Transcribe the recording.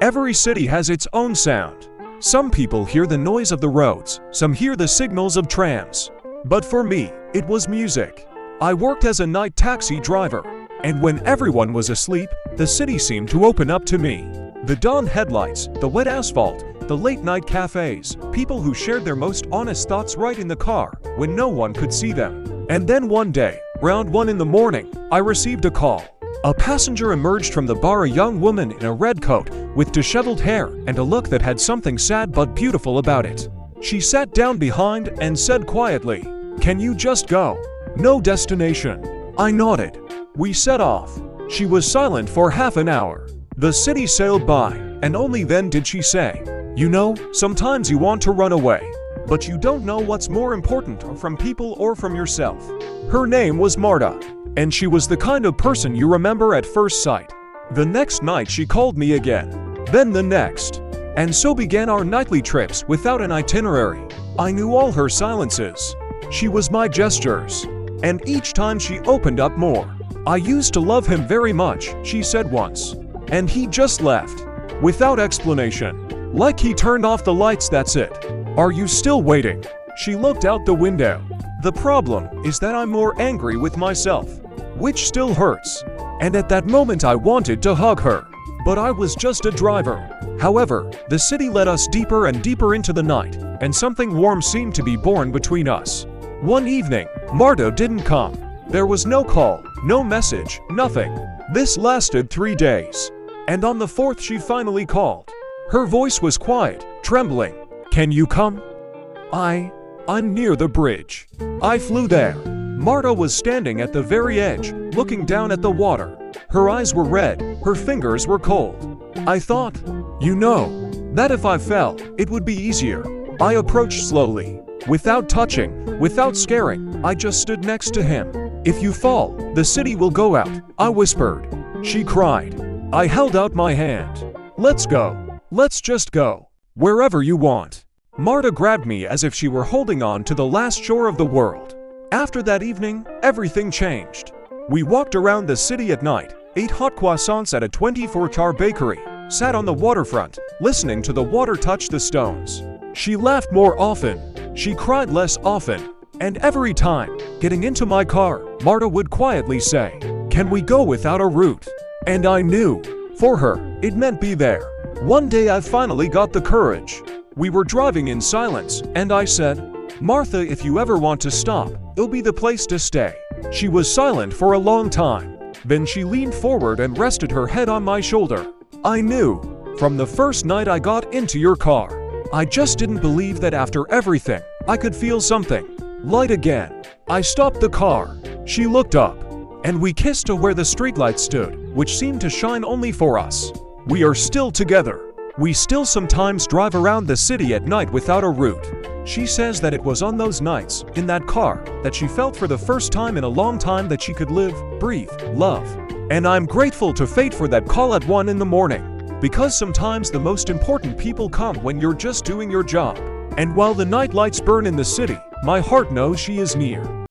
Every city has its own sound. Some people hear the noise of the roads, some hear the signals of trams. But for me, it was music. I worked as a night taxi driver, and when everyone was asleep, the city seemed to open up to me. The dawn headlights, the wet asphalt, the late-night cafes, people who shared their most honest thoughts right in the car, when no one could see them. And then one day, around 1 in the morning, I received a call. A passenger emerged from the bar, a young woman in a red coat, with disheveled hair and a look that had something sad but beautiful about it. She sat down behind and said quietly, "Can you just go? No destination." I nodded. We set off. She was silent for half an hour. The city sailed by, and only then did she say, "You know, sometimes you want to run away, but you don't know what's more important from people or from yourself." Her name was Marta, and she was the kind of person you remember at first sight. The next night she called me again, then the next. And so began our nightly trips without an itinerary. I knew all her silences. She was my gestures. And each time she opened up more. "I used to love him very much," she said once. "And he just left. Without explanation. Like he turned off the lights, that's it. Are you still waiting?" She looked out the window. "The problem is that I'm more angry with myself, which still hurts." And at that moment I wanted to hug her. But I was just a driver. However, the city led us deeper and deeper into the night, and something warm seemed to be born between us. One evening, Marta didn't come. There was no call, no message, nothing. This lasted 3 days. And on the 4th she finally called. Her voice was quiet, trembling. "Can you come? I'm near the bridge." I flew there. Marta was standing at the very edge, looking down at the water. Her eyes were red, her fingers were cold. I thought, you know, that if I fell, it would be easier. I approached slowly, without touching, without scaring. I just stood next to him. "If you fall, the city will go out," I whispered. She cried. I held out my hand. "Let's go. Let's just go. Wherever you want." Marta grabbed me as if she were holding on to the last shore of the world. After that evening, everything changed. We walked around the city at night, ate hot croissants at a 24-hour bakery, sat on the waterfront, listening to the water touch the stones. She laughed more often. She cried less often. And every time, getting into my car, Marta would quietly say, "Can we go without a route?" And I knew, for her, it meant be there. One day I finally got the courage. We were driving in silence, and I said, "Martha, if you ever want to stop, it'll be the place to stay." She was silent for a long time. Then she leaned forward and rested her head on my shoulder. I knew, from the first night I got into your car. I just didn't believe that after everything, I could feel something. Light again. I stopped the car. She looked up. And we kissed to where the streetlight stood, which seemed to shine only for us. We are still together. We still sometimes drive around the city at night without a route. She says that it was on those nights, in that car, that she felt for the first time in a long time that she could live, breathe, love. And I'm grateful to fate for that call at 1 in the morning. Because sometimes the most important people come when you're just doing your job. And while the night lights burn in the city, my heart knows she is near.